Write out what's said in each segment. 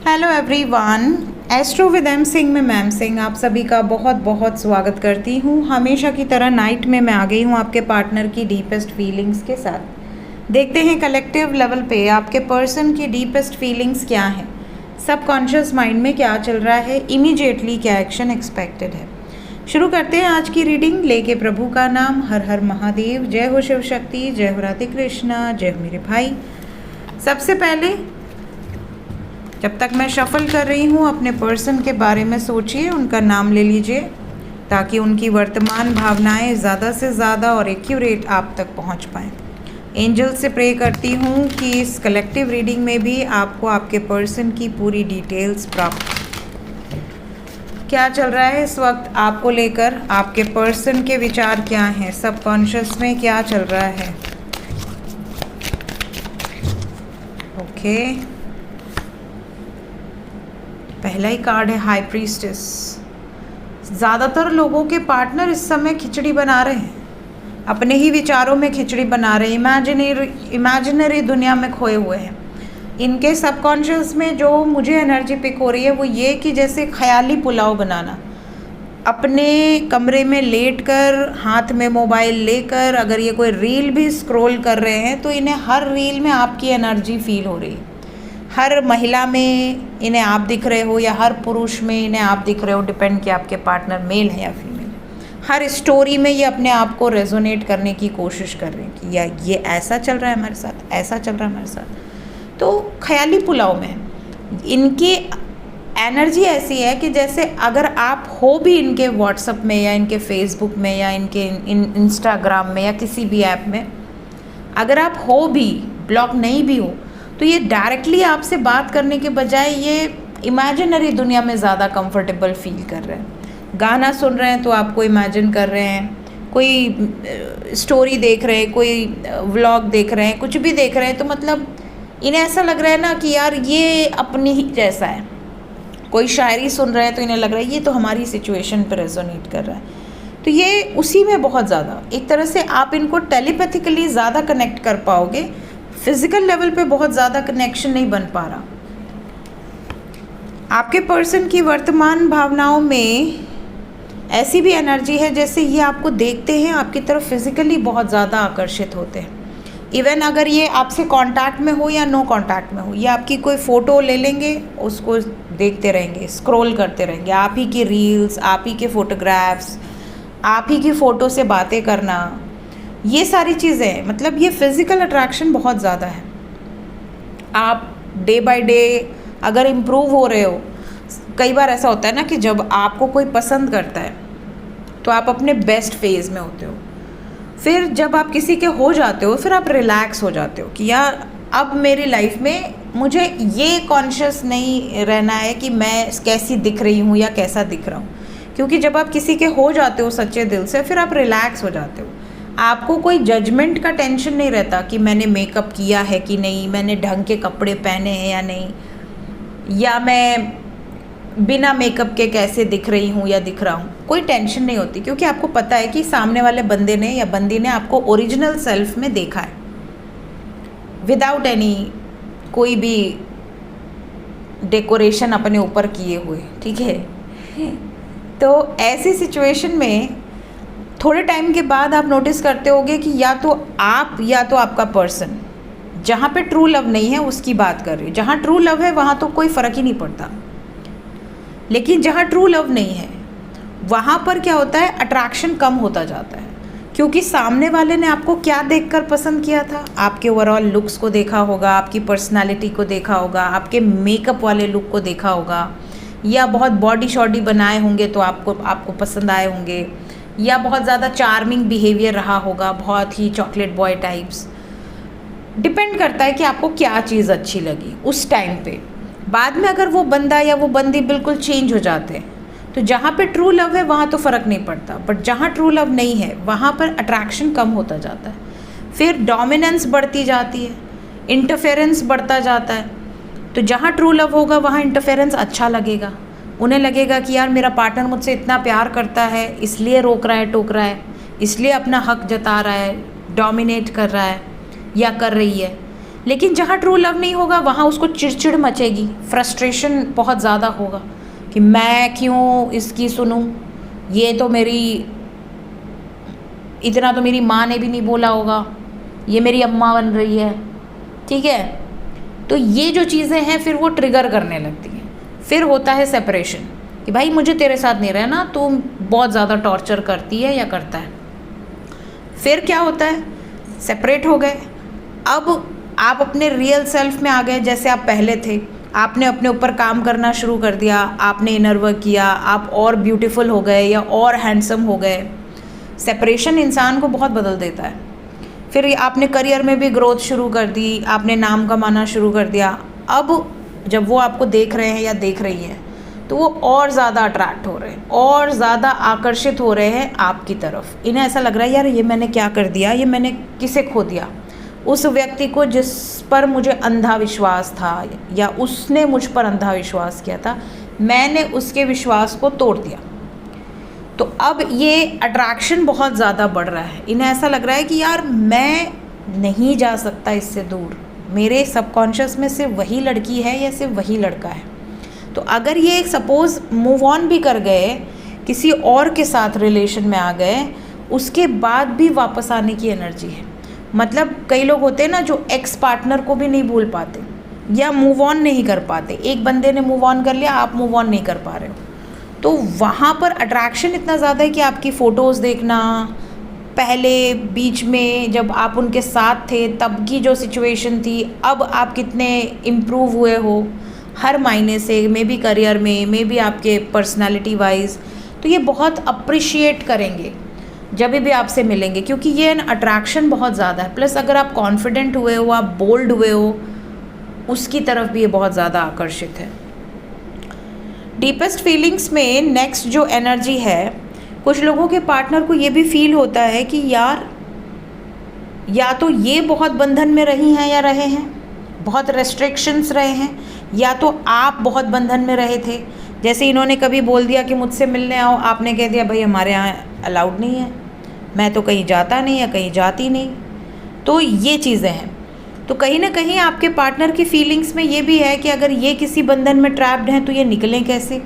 Hello everyone, astro with M Singh में ma'am Singh आप सभी का बहुत बहुत स्वागत करती हूँ। हमेशा की तरह नाइट में मैं आ गई हूँ आपके पार्टनर की डीपेस्ट फीलिंग्स के साथ। देखते हैं कलेक्टिव लेवल पे आपके पर्सन की डीपेस्ट फीलिंग्स क्या हैं, सबकॉन्शियस माइंड में क्या चल रहा है, इमीडिएटली क्या एक्शन एक्सपेक्टेड है। शुरू करते हैं आज की रीडिंग लेके प्रभु का नाम। हर हर महादेव, जय हो शिव शक्ति, जय हो राधे कृष्णा, जय हो मेरे भाई। सबसे पहले जब तक मैं शफल कर रही हूँ अपने पर्सन के बारे में सोचिए, उनका नाम ले लीजिए ताकि उनकी वर्तमान भावनाएं ज़्यादा से ज़्यादा और एक्यूरेट आप तक पहुँच पाएँ। एंजल से प्रे करती हूँ कि इस कलेक्टिव रीडिंग में भी आपको आपके पर्सन की पूरी डिटेल्स प्राप्त। क्या चल रहा है इस वक्त आपको लेकर, आपके पर्सन के विचार क्या हैं, सबकॉन्शियस में क्या चल रहा है। ओके, पहला ही कार्ड है हाई प्रीस्टेस। ज़्यादातर लोगों के पार्टनर इस समय खिचड़ी बना रहे हैं, अपने ही विचारों में खिचड़ी बना रहे हैं, इमेजिनरी दुनिया में खोए हुए हैं। इनके सबकॉन्शियस में जो मुझे एनर्जी पिक हो रही है वो ये कि जैसे ख्याली पुलाव बनाना, अपने कमरे में लेटकर हाथ में मोबाइल लेकर अगर ये कोई रील भी स्क्रॉल कर रहे हैं तो इन्हें हर रील में आपकी एनर्जी फील हो रही है। हर महिला में इन्हें आप दिख रहे हो या हर पुरुष में इन्हें आप दिख रहे हो, डिपेंड कि आपके पार्टनर मेल है या फीमेल। हर स्टोरी में ये अपने आप को रेजोनेट करने की कोशिश कर रहे हैं कि या ये ऐसा चल रहा है हमारे साथ, ऐसा चल रहा है हमारे साथ। तो ख्याली पुलाव में इनकी एनर्जी ऐसी है कि जैसे अगर आप हो भी इनके व्हाट्सएप में या इनके फेसबुक में या इनके इंस्टाग्राम में या किसी भी ऐप में, अगर आप हो भी, ब्लॉक नहीं भी हो, तो ये डायरेक्टली आपसे बात करने के बजाय ये इमेजिनरी दुनिया में ज़्यादा कंफर्टेबल फील कर रहे हैं। गाना सुन रहे हैं तो आपको इमेजिन कर रहे हैं, कोई स्टोरी देख रहे हैं, कोई व्लॉग देख रहे हैं, कुछ भी देख रहे हैं, तो मतलब इन्हें ऐसा लग रहा है ना कि यार ये अपनी ही जैसा है। कोई शायरी सुन रहे हैं तो इन्हें लग रहा है ये तो हमारी सिचुएशन पर रेजोनेट कर रहा है। तो ये उसी में बहुत ज़्यादा एक तरह से आप इनको टेलीपैथिकली ज़्यादा कनेक्ट कर पाओगे, फिजिकल लेवल पे बहुत ज़्यादा कनेक्शन नहीं बन पा रहा। आपके पर्सन की वर्तमान भावनाओं में ऐसी भी एनर्जी है जैसे ये आपको देखते हैं, आपकी तरफ फिजिकली बहुत ज़्यादा आकर्षित होते हैं। इवन अगर ये आपसे कांटेक्ट में हो या नो कांटेक्ट में हो, ये आपकी कोई फ़ोटो ले लेंगे, उसको देखते रहेंगे, स्क्रॉल करते रहेंगे, आप ही की रील्स, आप ही के फ़ोटोग्राफ्स, आप ही की फ़ोटो से बातें करना, ये सारी चीज़ें, मतलब ये फिज़िकल अट्रैक्शन बहुत ज़्यादा है। आप डे बाय डे अगर इम्प्रूव हो रहे हो, कई बार ऐसा होता है ना कि जब आपको कोई पसंद करता है तो आप अपने बेस्ट फेज़ में होते हो, फिर जब आप किसी के हो जाते हो फिर आप रिलैक्स हो जाते हो कि यार अब मेरी लाइफ में मुझे ये कॉन्शियस नहीं रहना है कि मैं कैसी दिख रही हूँ या कैसा दिख रहा हूँ, क्योंकि जब आप किसी के हो जाते हो सच्चे दिल से फिर आप रिलैक्स हो जाते हो। आपको कोई जजमेंट का टेंशन नहीं रहता कि मैंने मेकअप किया है कि नहीं, मैंने ढंग के कपड़े पहने हैं या नहीं, या मैं बिना मेकअप के कैसे दिख रही हूँ या दिख रहा हूँ, कोई टेंशन नहीं होती, क्योंकि आपको पता है कि सामने वाले बंदे ने या बंदी ने आपको ओरिजिनल सेल्फ में देखा है, विदाउट एनी कोई भी डेकोरेशन अपने ऊपर किए हुए, ठीक है। तो ऐसी सिचुएशन में थोड़े टाइम के बाद आप नोटिस करते होगे कि या तो आप या तो आपका पर्सन, जहाँ पे ट्रू लव नहीं है उसकी बात कर रही हूँ, जहाँ ट्रू लव है वहाँ तो कोई फ़र्क ही नहीं पड़ता, लेकिन जहाँ ट्रू लव नहीं है वहाँ पर क्या होता है, अट्रैक्शन कम होता जाता है, क्योंकि सामने वाले ने आपको क्या देखकर पसंद किया था, आपके ओवरऑल लुक्स को देखा होगा, आपकी पर्सनालिटी को देखा होगा, आपके मेकअप वाले लुक को देखा होगा, या बहुत बॉडी शॉडी बनाए होंगे तो आपको पसंद आए होंगे, या बहुत ज़्यादा चार्मिंग बिहेवियर रहा होगा, बहुत ही चॉकलेट बॉय टाइप्स। डिपेंड करता है कि आपको क्या चीज़ अच्छी लगी उस टाइम पे। बाद में अगर वो बंदा या वो बंदी बिल्कुल चेंज हो जाते हैं तो जहाँ पे ट्रू लव है वहाँ तो फ़र्क नहीं पड़ता, बट जहाँ ट्रू लव नहीं है वहाँ पर अट्रैक्शन कम होता जाता है, फिर डोमिनेंस बढ़ती जाती है, इंटरफेरेंस बढ़ता जाता है। तो जहाँ ट्रू लव होगा वहाँ इंटरफेरेंस अच्छा लगेगा, उन्हें लगेगा कि यार मेरा पार्टनर मुझसे इतना प्यार करता है, इसलिए रोक रहा है, टोक रहा है, इसलिए अपना हक जता रहा है, डोमिनेट कर रहा है या कर रही है। लेकिन जहाँ ट्रू लव नहीं होगा वहाँ उसको चिड़चिड़ मचेगी, फ्रस्ट्रेशन बहुत ज़्यादा होगा कि मैं क्यों इसकी सुनूं, ये तो मेरी, इतना तो मेरी माँ ने भी नहीं बोला होगा, ये मेरी अम्मा बन रही है, ठीक है। तो ये जो चीज़ें हैं फिर वो ट्रिगर करने लगती हैं। फिर होता है सेपरेशन कि भाई मुझे तेरे साथ नहीं रहना, तू बहुत ज़्यादा टॉर्चर करती है या करता है। फिर क्या होता है, सेपरेट हो गए, अब आप अपने रियल सेल्फ में आ गए जैसे आप पहले थे। आपने अपने ऊपर काम करना शुरू कर दिया, आपने इनर वर्क किया, आप और ब्यूटीफुल हो गए या और हैंडसम हो गए। सेपरेशन इंसान को बहुत बदल देता है। फिर आपने करियर में भी ग्रोथ शुरू कर दी, आपने नाम कमाना शुरू कर दिया। अब जब वो आपको देख रहे हैं या देख रही है तो वो और ज़्यादा अट्रैक्ट हो रहे हैं, और ज़्यादा आकर्षित हो रहे हैं आपकी तरफ। इन्हें ऐसा लग रहा है यार ये मैंने क्या कर दिया, ये मैंने किसे खो दिया, उस व्यक्ति को जिस पर मुझे अंधा विश्वास था या उसने मुझ पर अंधा विश्वास किया था, मैंने उसके विश्वास को तोड़ दिया। तो अब ये अट्रैक्शन बहुत ज़्यादा बढ़ रहा है। इन्हें ऐसा लग रहा है कि यार मैं नहीं जा सकता इससे दूर, मेरे सबकॉन्शियस में सिर्फ वही लड़की है या सिर्फ वही लड़का है। तो अगर ये सपोज़ मूव ऑन भी कर गए, किसी और के साथ रिलेशन में आ गए, उसके बाद भी वापस आने की एनर्जी है। मतलब कई लोग होते हैं ना जो एक्स पार्टनर को भी नहीं भूल पाते या मूव ऑन नहीं कर पाते। एक बंदे ने मूव ऑन कर लिया, आप मूव ऑन नहीं कर पा रहे हो, तो वहाँ पर अट्रैक्शन इतना ज़्यादा है कि आपकी फ़ोटोज़ देखना, पहले बीच में जब आप उनके साथ थे तब की जो सिचुएशन थी, अब आप कितने इम्प्रूव हुए हो हर मायने से, मे बी करियर में, मे बी आपके पर्सनालिटी वाइज, तो ये बहुत अप्रिशिएट करेंगे जब भी आपसे मिलेंगे, क्योंकि ये अट्रैक्शन बहुत ज़्यादा है। प्लस अगर आप कॉन्फिडेंट हुए हो, आप बोल्ड हुए हो, उसकी तरफ भी ये बहुत ज़्यादा आकर्षित है। डीपेस्ट फीलिंग्स में नेक्स्ट जो एनर्जी है, कुछ लोगों के पार्टनर को ये भी फील होता है कि यार या तो ये बहुत बंधन में रही हैं या रहे हैं, बहुत रेस्ट्रिक्शंस रहे हैं, या तो आप बहुत बंधन में रहे थे। जैसे इन्होंने कभी बोल दिया कि मुझसे मिलने आओ, आपने कह दिया भाई हमारे यहाँ अलाउड नहीं है, मैं तो कहीं जाता नहीं या कहीं जाती नहीं। तो ये चीज़ें हैं। तो कहीं ना कहीं आपके पार्टनर की फीलिंग्स में ये भी है कि अगर ये किसी बंधन में ट्रैप्ड हैं तो ये निकलें कैसे,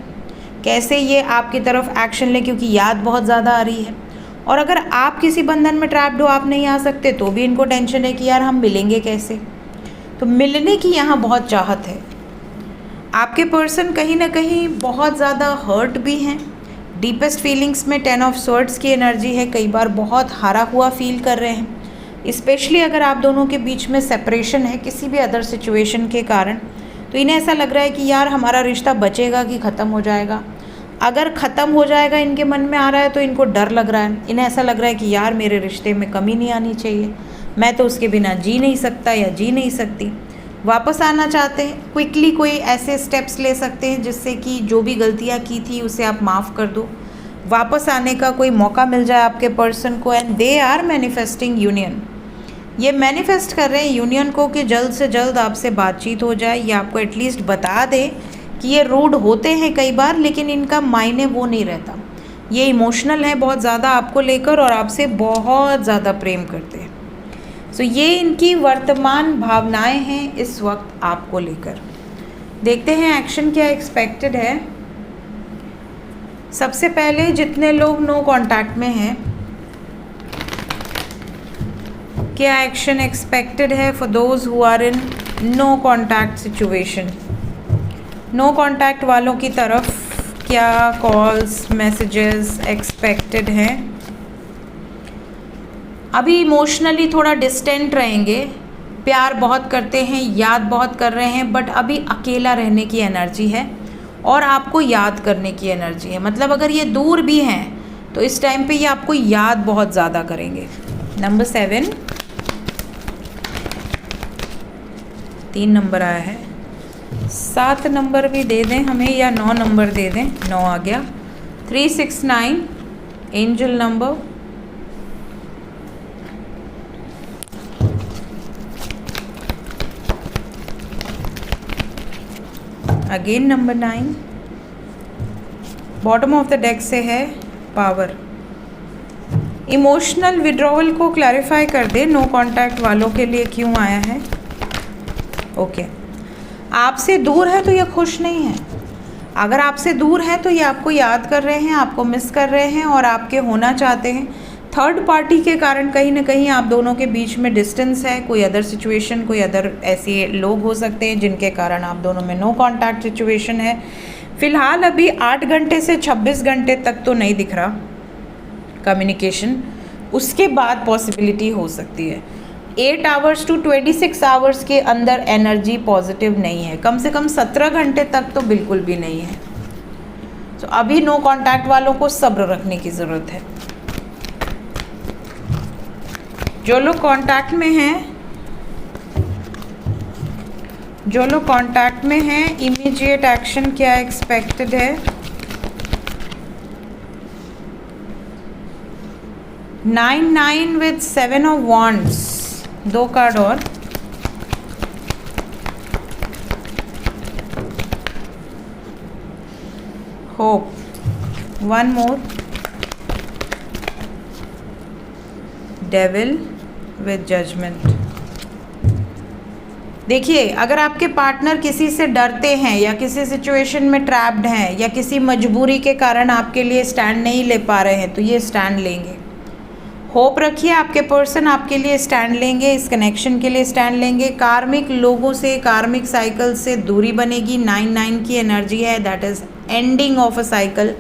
कैसे ये आपकी तरफ एक्शन लें, क्योंकि याद बहुत ज़्यादा आ रही है। और अगर आप किसी बंधन में ट्रैप्ड हो, आप नहीं आ सकते, तो भी इनको टेंशन है कि यार हम मिलेंगे कैसे। तो मिलने की यहाँ बहुत चाहत है। आपके पर्सन कहीं ना कहीं बहुत ज़्यादा हर्ट भी हैं। डीपेस्ट फीलिंग्स में 10 ऑफ स्वॉर्ड्स की एनर्जी है, कई बार बहुत हारा हुआ फील कर रहे हैं। स्पेशली अगर आप दोनों के बीच में सेपरेशन है किसी भी अदर सिचुएशन के कारण, तो इन्हें ऐसा लग रहा है कि यार हमारा रिश्ता बचेगा कि ख़त्म हो जाएगा। अगर ख़त्म हो जाएगा इनके मन में आ रहा है तो इनको डर लग रहा है। इन्हें ऐसा लग रहा है कि यार मेरे रिश्ते में कमी नहीं आनी चाहिए, मैं तो उसके बिना जी नहीं सकता या जी नहीं सकती। वापस आना चाहते हैं, क्विकली कोई ऐसे स्टेप्स ले सकते हैं जिससे कि जो भी गलतियाँ की थी उसे आप माफ़ कर दो, वापस आने का कोई मौका मिल जाए आपके पर्सन को। And they are manifesting union, ये मैनिफेस्ट कर रहे हैं यूनियन को कि जल्द से जल्द आपसे बातचीत हो जाए, या आपको एटलीस्ट बता दे कि ये रूड होते हैं कई बार, लेकिन इनका मायने वो नहीं रहता। ये इमोशनल है बहुत ज़्यादा आपको लेकर और आपसे बहुत ज़्यादा प्रेम करते हैं। सो ये इनकी वर्तमान भावनाएं हैं इस वक्त आपको लेकर। देखते हैं एक्शन क्या एक्सपेक्टेड है। सबसे पहले जितने लोग नो कांटेक्ट में हैं, क्या एक्शन एक्सपेक्टेड है for those who are in no contact situation. No contact वालों की तरफ क्या कॉल्स मैसेजेस एक्सपेक्टेड हैं। अभी इमोशनली थोड़ा डिस्टेंट रहेंगे, प्यार बहुत करते हैं, याद बहुत कर रहे हैं, बट अभी अकेला रहने की एनर्जी है और आपको याद करने की एनर्जी है। मतलब अगर ये दूर भी हैं तो इस टाइम पे ये आपको याद बहुत ज़्यादा करेंगे। नंबर 7, 3 नंबर आया है, 7 नंबर भी दे दें हमें या 9 नंबर दे दें, 9 आ गया। 369 angel number. Again number 9, bottom of the deck से है पावर। इमोशनल विड्रॉवल को क्लैरिफाई कर दे, नो कांटेक्ट वालों के लिए क्यों आया है। ओके, आपसे दूर है तो ये खुश नहीं है। अगर आपसे दूर है तो ये आपको याद कर रहे हैं, आपको मिस कर रहे हैं और आपके होना चाहते हैं। थर्ड पार्टी के कारण कहीं ना कहीं आप दोनों के बीच में डिस्टेंस है, कोई अदर सिचुएशन, कोई अदर ऐसे लोग हो सकते हैं जिनके कारण आप दोनों में नो कांटेक्ट सिचुएशन है। फ़िलहाल अभी 8 घंटे से 26 घंटे तक तो नहीं दिख रहा कम्युनिकेशन, उसके बाद पॉसिबिलिटी हो सकती है। 8 आवर्स टू 26 आवर्स के अंदर एनर्जी पॉजिटिव नहीं है, कम से कम 17 घंटे तक तो बिल्कुल भी नहीं है। तो अभी नो कांटेक्ट वालों को सब्र रखने की ज़रूरत है। जो लोग कांटेक्ट में हैं, इमीडिएट एक्शन क्या एक्सपेक्टेड है? 9 विद 7 ऑफ वॉन्ड्स, 2 कार्ड और hope, 1 more, devil with judgement. देखिए, अगर आपके पार्टनर किसी से डरते हैं या किसी सिचुएशन में ट्रैप्ड हैं या किसी मजबूरी के कारण आपके लिए स्टैंड नहीं ले पा रहे हैं, तो ये स्टैंड लेंगे। होप रखिए, आपके पर्सन आपके लिए स्टैंड लेंगे, इस कनेक्शन के लिए स्टैंड लेंगे। कार्मिक लोगों से, कार्मिक साइकिल से दूरी बनेगी। 9 की एनर्जी है, that is ending of a cycle.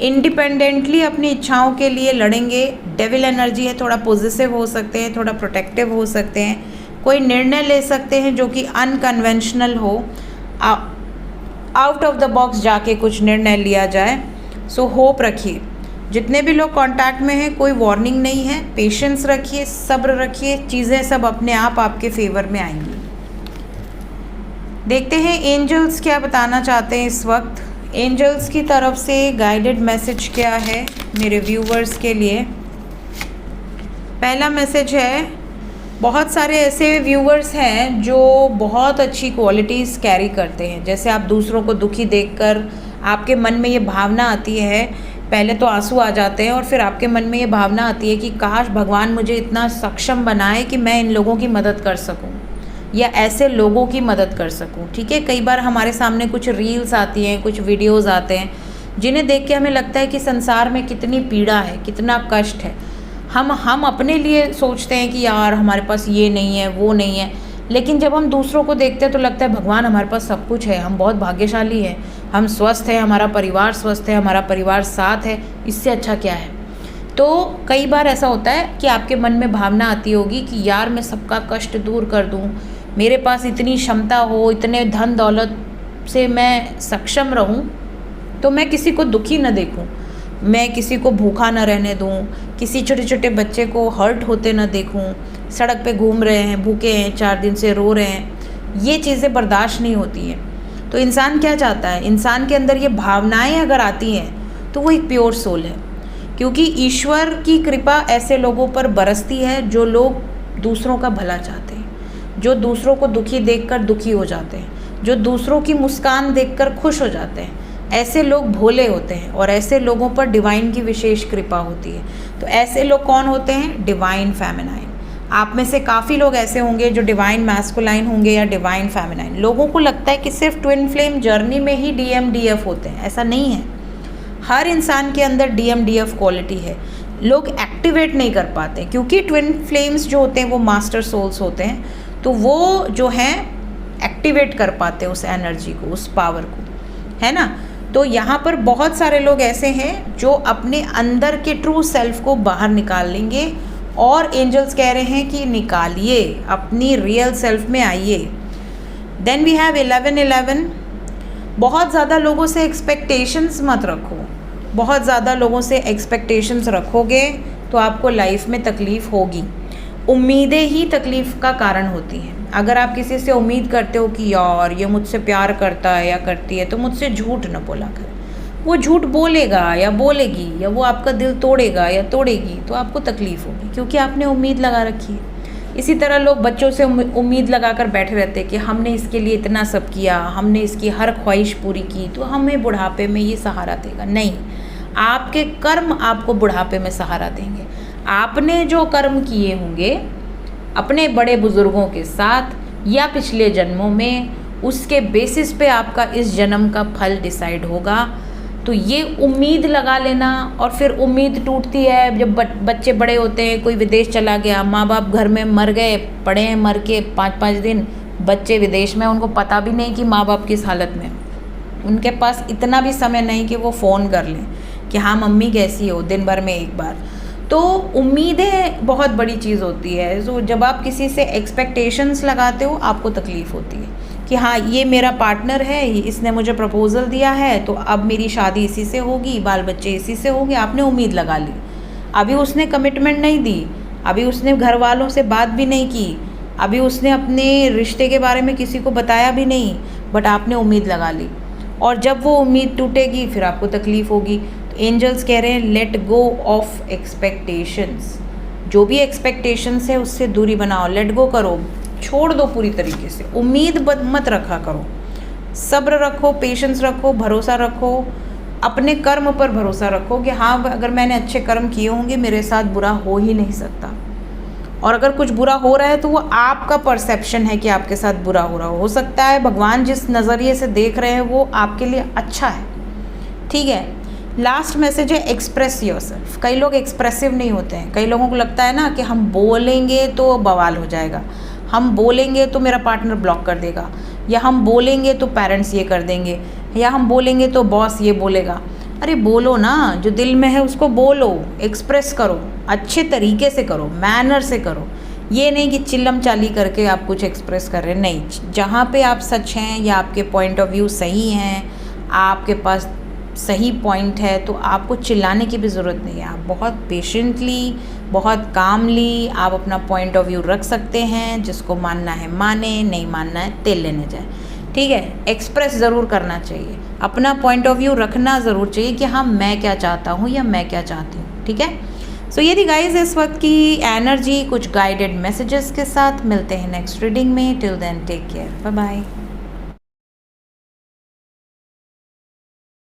Independently अपनी इच्छाओं के लिए लड़ेंगे। डेविल एनर्जी है, थोड़ा पॉजिटिव हो सकते हैं, थोड़ा प्रोटेक्टिव हो सकते हैं, कोई निर्णय ले सकते हैं जो कि अनकन्वेंशनल हो, आउट ऑफ द बॉक्स जाके कुछ निर्णय लिया जाए। सो होप रखिए। जितने भी लोग कांटेक्ट में हैं, कोई वार्निंग नहीं है, पेशेंस रखिए, सब्र रखिए, चीज़ें सब अपने आप आपके फेवर में आएंगी। देखते हैं एंजल्स क्या बताना चाहते हैं इस वक्त। एंजल्स की तरफ से गाइडेड मैसेज क्या है मेरे व्यूवर्स के लिए? पहला मैसेज है, बहुत सारे ऐसे व्यूवर्स हैं जो बहुत अच्छी क्वालिटीज़ कैरी करते हैं। जैसे आप दूसरों को दुखी देखकर आपके मन में ये भावना आती है, पहले तो आंसू आ जाते हैं और फिर आपके मन में ये भावना आती है कि काश भगवान मुझे इतना सक्षम बनाए कि मैं इन लोगों की मदद कर सकूं या ऐसे लोगों की मदद कर सकूं। ठीक है, कई बार हमारे सामने कुछ रील्स आती हैं, कुछ वीडियोस आते हैं जिन्हें देख के हमें लगता है कि संसार में कितनी पीड़ा है, कितना कष्ट है। हम अपने लिए सोचते हैं कि यार हमारे पास ये नहीं है, वो नहीं है, लेकिन जब हम दूसरों को देखते हैं तो लगता है भगवान हमारे पास सब कुछ है, हम बहुत भाग्यशाली हैं, हम स्वस्थ हैं, हमारा परिवार स्वस्थ है, हमारा परिवार साथ है, इससे अच्छा क्या है। तो कई बार ऐसा होता है कि आपके मन में भावना आती होगी कि यार मैं सबका कष्ट दूर कर दूं, मेरे पास इतनी क्षमता हो, इतने धन दौलत से मैं सक्षम रहूं तो मैं किसी को दुखी न देखूं, मैं किसी को भूखा न रहने दूं, किसी छोटे छोटे बच्चे को हर्ट होते न देखूं, सड़क पे घूम रहे हैं, भूखे हैं, 4 दिन से रो रहे हैं, ये चीज़ें बर्दाश्त नहीं होती हैं। तो इंसान क्या चाहता है? इंसान के अंदर ये भावनाएं अगर आती हैं तो वो एक प्योर सोल है, क्योंकि ईश्वर की कृपा ऐसे लोगों पर बरसती है जो लोग दूसरों का भला चाहते हैं, जो दूसरों को दुखी देखकर दुखी हो जाते हैं, जो दूसरों की मुस्कान देखकर खुश हो जाते हैं। ऐसे लोग भोले होते हैं और ऐसे लोगों पर डिवाइन की विशेष कृपा होती है। तो ऐसे लोग कौन होते हैं? Divine feminine. आप में से काफ़ी लोग ऐसे होंगे जो डिवाइन मैस्कुलाइन होंगे या डिवाइन फेमिनाइन। लोगों को लगता है कि सिर्फ ट्विन फ्लेम जर्नी में ही DMDF होते हैं, ऐसा नहीं है। हर इंसान के अंदर DMDF क्वालिटी है, लोग एक्टिवेट नहीं कर पाते क्योंकि ट्विन फ्लेम्स जो होते हैं वो मास्टर सोल्स होते हैं, तो वो जो हैं एक्टिवेट कर पाते हैं उस एनर्जी को, उस पावर को, है ना। तो यहाँ पर बहुत सारे लोग ऐसे हैं जो अपने अंदर के ट्रू सेल्फ को बाहर निकाल लेंगे और एंजल्स कह रहे हैं कि निकालिए, अपनी रियल सेल्फ में आइए। Then we have 1111। बहुत ज़्यादा लोगों से एक्सपेक्टेशंस मत रखो। बहुत ज़्यादा लोगों से एक्सपेक्टेशंस रखोगे तो आपको लाइफ में तकलीफ़ होगी। उम्मीदें ही तकलीफ़ का कारण होती हैं। अगर आप किसी से उम्मीद करते हो कि यार ये मुझसे प्यार करता है या करती है तो मुझसे झूठ न बोला कर, वो झूठ बोलेगा या बोलेगी या वो आपका दिल तोड़ेगा या तोड़ेगी तो आपको तकलीफ़ होगी, क्योंकि आपने उम्मीद लगा रखी है। इसी तरह लोग बच्चों से उम्मीद लगा कर बैठे रहते हैं कि हमने इसके लिए इतना सब किया, हमने इसकी हर ख्वाहिश पूरी की तो हमें बुढ़ापे में ये सहारा देगा। नहीं, आपके कर्म आपको बुढ़ापे में सहारा देंगे। आपने जो कर्म किए होंगे अपने बड़े बुज़ुर्गों के साथ, या पिछले जन्मों में, उसके बेसिस पे आपका इस जन्म का फल डिसाइड होगा। तो ये उम्मीद लगा लेना, और फिर उम्मीद टूटती है जब बच्चे बड़े होते हैं, कोई विदेश चला गया, माँ बाप घर में मर गए, पड़े हैं मर के 5-5 दिन, बच्चे विदेश में, उनको पता भी नहीं कि माँ बाप किस हालत में, उनके पास इतना भी समय नहीं कि वो फ़ोन कर लें कि हाँ मम्मी कैसी हो, दिन भर में एक बार। तो उम्मीदें बहुत बड़ी चीज़ होती है। तो जब आप किसी से एक्सपेक्टेशंस लगाते हो, आपको तकलीफ़ होती है कि हाँ ये मेरा पार्टनर है, इसने मुझे प्रपोज़ल दिया है, तो अब मेरी शादी इसी से होगी, बाल बच्चे इसी से होंगे। आपने उम्मीद लगा ली, अभी उसने कमिटमेंट नहीं दी, अभी उसने घर वालों से बात भी नहीं की, अभी उसने अपने रिश्ते के बारे में किसी को बताया भी नहीं, बट आपने उम्मीद लगा ली। और जब वो उम्मीद टूटेगी फिर आपको तकलीफ़ होगी। तो एंजल्स कह रहे हैं लेट गो ऑफ एक्सपेक्टेशंस। जो भी एक्सपेक्टेशंस है उससे दूरी बनाओ, लेट गो करो, छोड़ दो पूरी तरीके से। उम्मीद मत रखा करो, सब्र रखो, पेशेंस रखो, भरोसा रखो, अपने कर्म पर भरोसा रखो कि हाँ अगर मैंने अच्छे कर्म किए होंगे मेरे साथ बुरा हो ही नहीं सकता। और अगर कुछ बुरा हो रहा है तो वो आपका परसेप्शन है कि आपके साथ बुरा हो सकता है भगवान जिस नज़रिए से देख रहे हैं वो आपके लिए अच्छा है। ठीक है, लास्ट मैसेज है एक्सप्रेस योरसेल्फ। कई लोग एक्सप्रेसिव नहीं होते हैं, कई लोगों को लगता है ना कि हम बोलेंगे तो बवाल हो जाएगा, हम बोलेंगे तो मेरा पार्टनर ब्लॉक कर देगा, या हम बोलेंगे तो पेरेंट्स ये कर देंगे, या हम बोलेंगे तो बॉस ये बोलेगा। अरे बोलो ना, जो दिल में है उसको बोलो, एक्सप्रेस करो, अच्छे तरीके से करो, मैनर से करो। ये नहीं कि चिल्लम चाली करके आप कुछ एक्सप्रेस कर रहे हैं, नहीं। जहाँ पे आप सच हैं या आपके पॉइंट ऑफ व्यू सही हैं, आपके पास सही पॉइंट है, तो आपको चिल्लाने की भी ज़रूरत नहीं है। आप बहुत पेशेंटली, बहुत कामली आप अपना पॉइंट ऑफ व्यू रख सकते हैं। जिसको मानना है माने, नहीं मानना है तेल लेने जाए। ठीक है, एक्सप्रेस ज़रूर करना चाहिए, अपना पॉइंट ऑफ व्यू रखना ज़रूर चाहिए कि हाँ मैं क्या चाहता हूँ या मैं क्या चाहती हूँ। ठीक है, सो ये थी गाइज इस वक्त की एनर्जी, कुछ गाइडेड मैसेजेस के साथ। मिलते हैं नेक्स्ट रीडिंग में। Till then take care, bye bye.